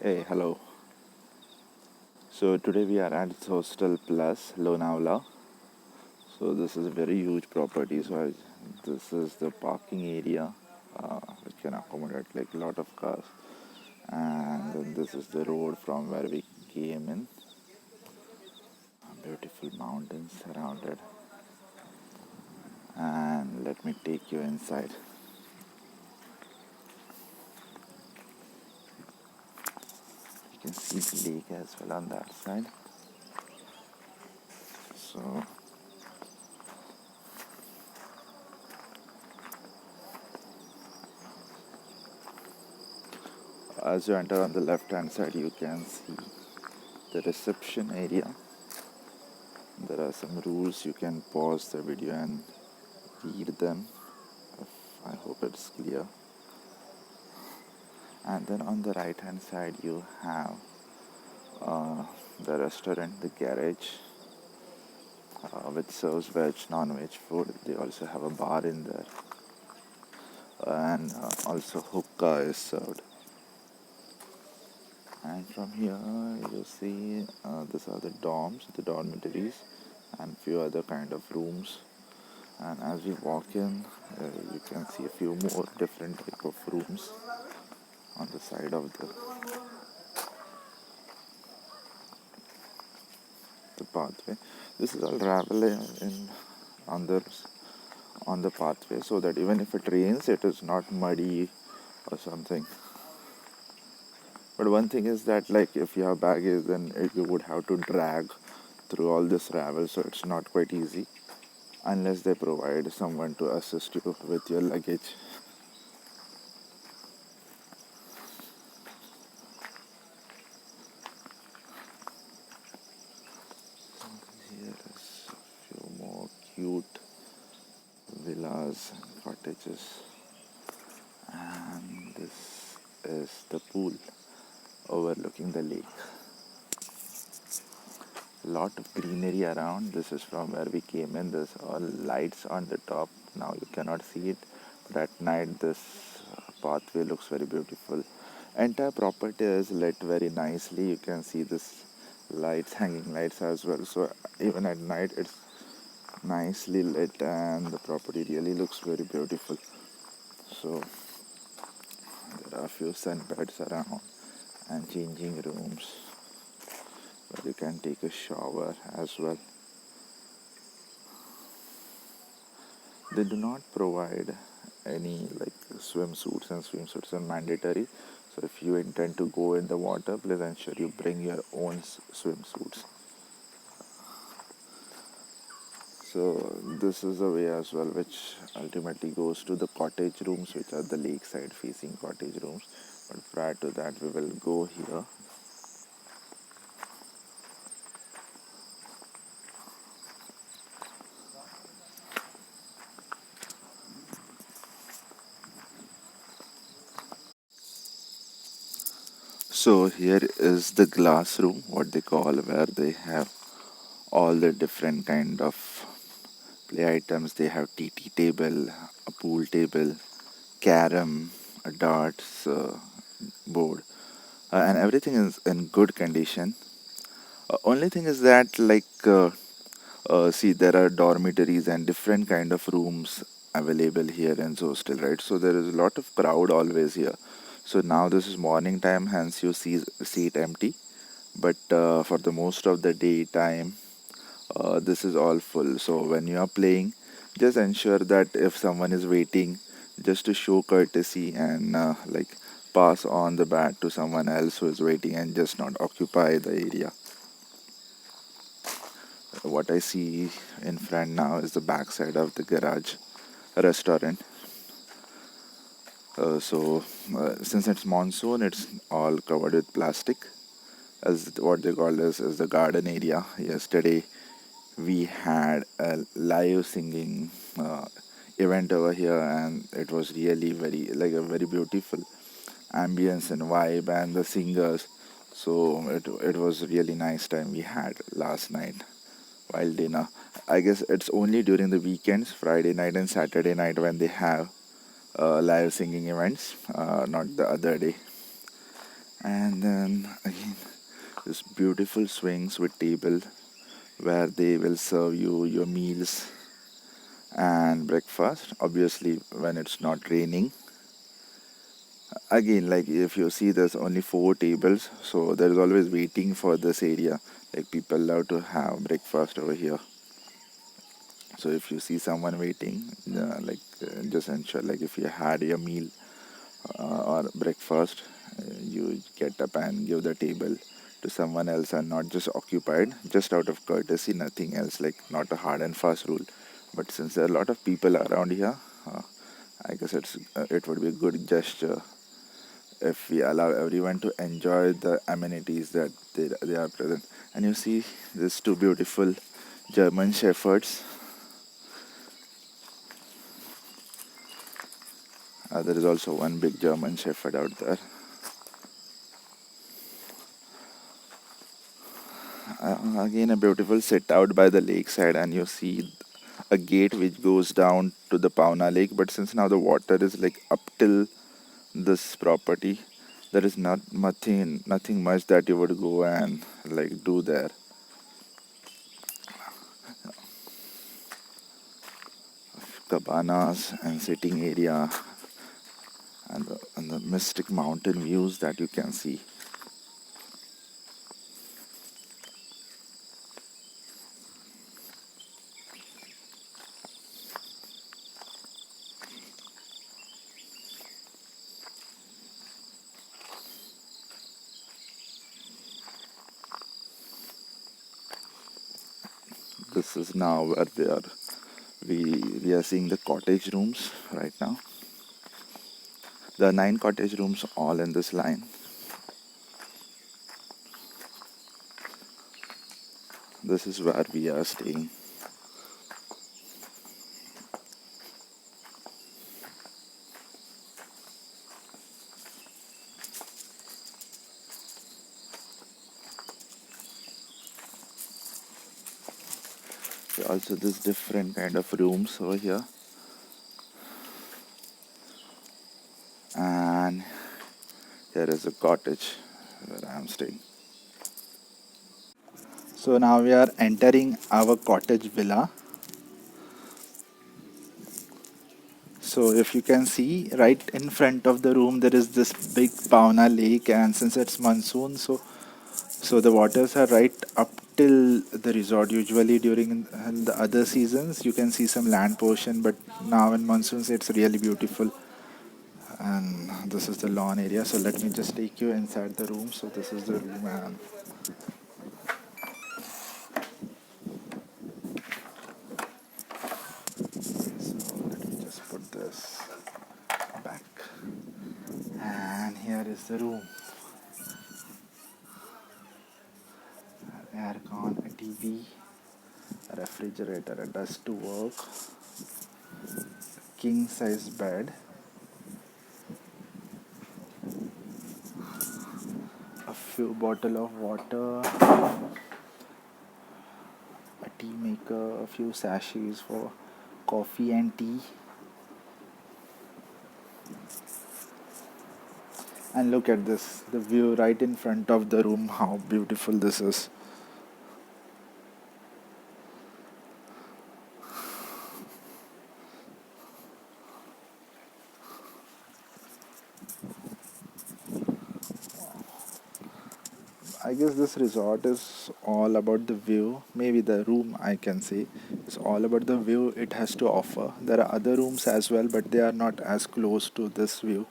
Hey, hello. So today we are at Zostel Plus, Lonavala. So this is a very huge property. This is the parking area, which can accommodate like a lot of cars. And then this is the road from where we came in. Beautiful mountains surrounded. And let me take you inside. You can see the lake as well on that side. So as you enter on the left hand side, you can see the reception area. There are some rules. You can pause the video and read them. I hope it's clear. And then on the right hand side, you have uh, the restaurant, the garage, which serves veg, non-veg food. They also have a bar in there, and also hookah is served. And from here, you see these are the dorms, the dormitories, and few other kind of rooms. And as we walk in, you can see a few more different type of rooms on the side of the pathway. This is all gravel in on the pathway, so that even if it rains, it is not muddy or something. But one thing is that, like, if you have baggage, then you would have to drag through all this gravel, so it's not quite easy unless they provide someone to assist you with your luggage. Here is a few more cute villas and cottages, and this is the pool overlooking the lake. Lot of greenery around. This is from where we came in. There's all lights on the top. Now you cannot see it, but at night this pathway looks very beautiful. Entire property is lit very nicely. You can see this lights, hanging lights as well. So even at night it's nicely lit, and the property really looks very beautiful. So there are a few sunbeds around and changing rooms where you can take a shower as well. They do not provide any like swimsuits, and swimsuits are mandatory. So if you intend to go in the water, please ensure you bring your own swimsuits. So this is the way as well, which ultimately goes to the cottage rooms, which are the lakeside facing cottage rooms. But prior to that, we will go here. So here is the glass room, what they call, where they have all the different kind of play items. They have TT table, a pool table, carom, a darts board, and everything is in good condition. Only thing is that see, there are dormitories and different kind of rooms available here in Zostel, right? So there is a lot of crowd always here. So now this is morning time, hence you see it empty. But for the most of the day time, this is all full. So when you are playing, just ensure that if someone is waiting, just to show courtesy and pass on the bat to someone else who is waiting, and just not occupy the area. What I see in front now is the backside of the garage restaurant. Since it's monsoon, it's all covered with plastic, as what they call this is the garden area. Yesterday we had a live singing event over here, and it was really very, like, a very beautiful ambience and vibe, and the singers. So it was really nice time we had last night while dinner. I guess it's only during the weekends, Friday night and Saturday night, when they have live singing events, not the other day. And then again, this beautiful swings with table where they will serve you your meals and breakfast, obviously when it's not raining. Again, like if you see, there's only four tables, so there's always waiting for this area. Like people love to have breakfast over here. So if you see someone waiting, just ensure, like if you had your meal or breakfast, you get up and give the table to someone else and not just occupied, just out of courtesy, nothing else, like not a hard and fast rule. But since there are a lot of people around here, I guess it would be a good gesture if we allow everyone to enjoy the amenities that they are present. And you see these two beautiful German shepherds. There is also one big German shepherd out there. Again, a beautiful sit out by the lakeside, and you see a gate which goes down to the Pawna Lake. But since now the water is like up till this property, there is nothing much that you would go and like do there. Cabanas and sitting area, and the mystic mountain views that you can see. This is now where we are seeing the cottage rooms right now. There are 9 cottage rooms all in this line. This is where we are staying. Also, this different kind of rooms over here, and here is a cottage where I am staying. So now we are entering our cottage villa. So if you can see, right in front of the room there is this big Pawna Lake, and since it's monsoon, so the waters are right up till the resort. Usually during the other seasons you can see some land portion, but now in monsoons it's really beautiful. And this is the lawn area, so let me just take you inside the room. So this is the room, and so let me just put this back, and here is the room. Aircon, a TV, a refrigerator, a desk to work, king size bed, a few bottle of water, a tea maker, a few sachets for coffee and tea. And look at this, the view right in front of the room, how beautiful this is. I guess this resort is all about the view. Maybe the room, I can say, is all about the view it has to offer. There are other rooms as well, but they are not as close to this view.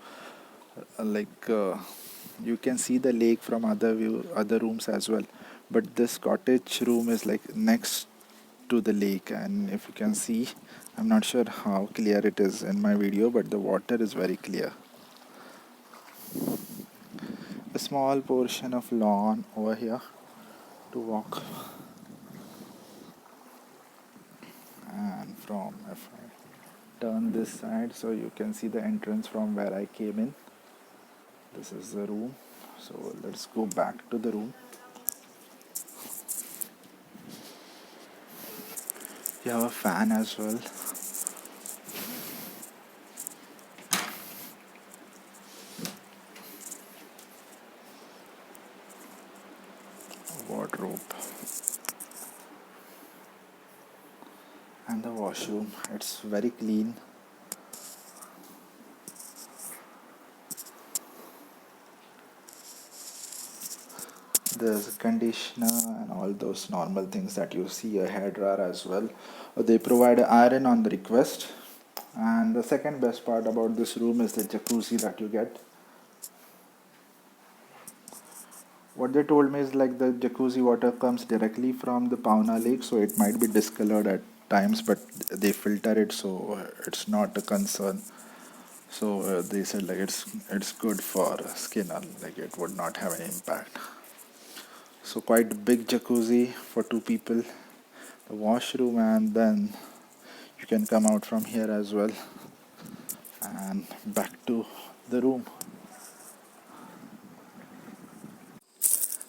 You can see the lake from other rooms as well. But this cottage room is like next to the lake, and if you can see, I'm not sure how clear it is in my video, but the water is very clear. A small portion of lawn over here to walk, and from if I turn this side, so you can see the entrance from where I came in. This is the room, so let's go back to the room. You have a fan as well. wardrobe and the washroom. It's very clean. There's a conditioner and all those normal things that you see, a hair dryer as well. They provide iron on the request. And the second best part about this room is the jacuzzi that you get. What they told me is like the jacuzzi water comes directly from the Pawna Lake, so it might be discolored at times, but they filter it, so it's not a concern. So they said like it's good for skin, like it would not have any impact. So quite big jacuzzi for two people, the washroom, and then you can come out from here as well and back to the room.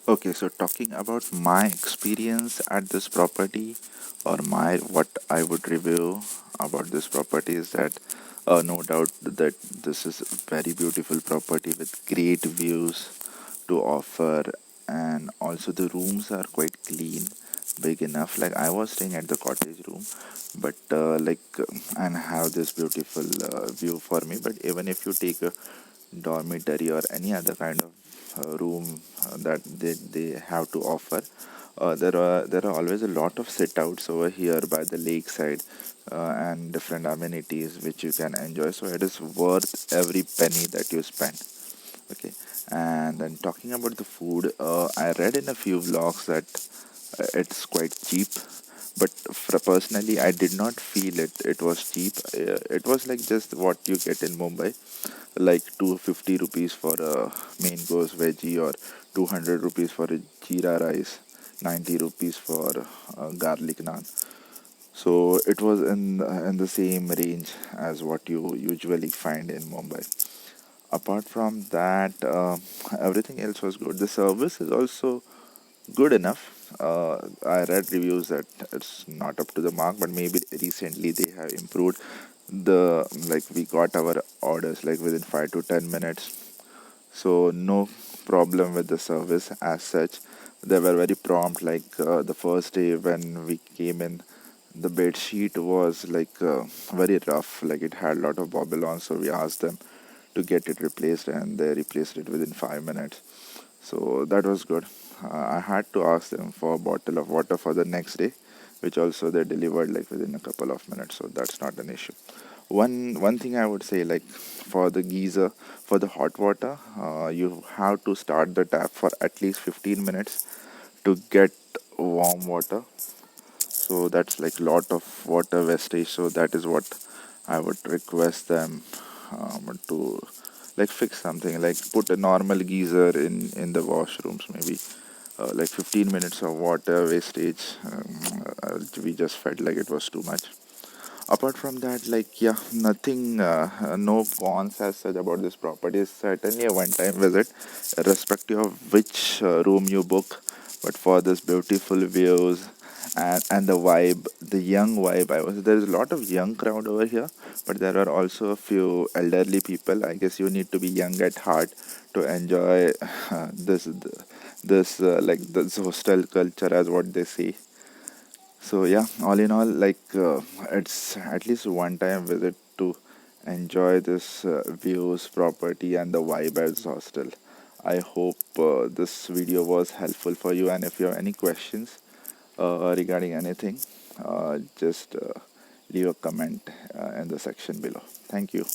Okay, so talking about my experience at this property, or my what I would review about this property is that no doubt that this is a very beautiful property with great views to offer, and also the rooms are quite clean, big enough. Like I was staying at the cottage room, but and have this beautiful view for me. But even if you take a dormitory or any other kind of room that they have to offer, there are always a lot of sit outs over here by the lakeside, and different amenities which you can enjoy, so it is worth every penny that you spend. Okay, and then talking about the food, I read in a few vlogs that it's quite cheap, but personally I did not feel it was cheap. It was like just what you get in Mumbai, like 250 rupees for a main course veggie, or 200 rupees for a jeera rice, 90 rupees for garlic naan. So it was in the same range as what you usually find in Mumbai. Apart from that, everything else was good. The service is also good enough. I read reviews that it's not up to the mark, but maybe recently they have improved. The like we got our orders like within 5 to 10 minutes, so no problem with the service as such. They were very prompt. Like the first day when we came in, the bed sheet was like very rough, like it had a lot of bobble on, so we asked them to get it replaced, and they replaced it within 5 minutes. So that was good. I had to ask them for a bottle of water for the next day, which also they delivered like within a couple of minutes. So that's not an issue. One thing I would say, like for the geyser, for the hot water, you have to start the tap for at least 15 minutes to get warm water. So that's like lot of water wastage. So that is what I would request them to like fix something, like put a normal geyser in the washrooms, maybe like 15 minutes of water wastage. We just felt like it was too much. Apart from that, like yeah, nothing, no cons as such about this property. It's certainly a one-time visit, irrespective of which room you book. But for this beautiful views and the vibe, the young vibe, there's a lot of young crowd over here, but there are also a few elderly people. I guess you need to be young at heart to enjoy this like this hostel culture, as what they say. So yeah, all in all, like it's at least one time visit to enjoy this views, property, and the vibe at hostel. I hope this video was helpful for you, and if you have any questions regarding anything, just leave a comment in the section below. Thank you.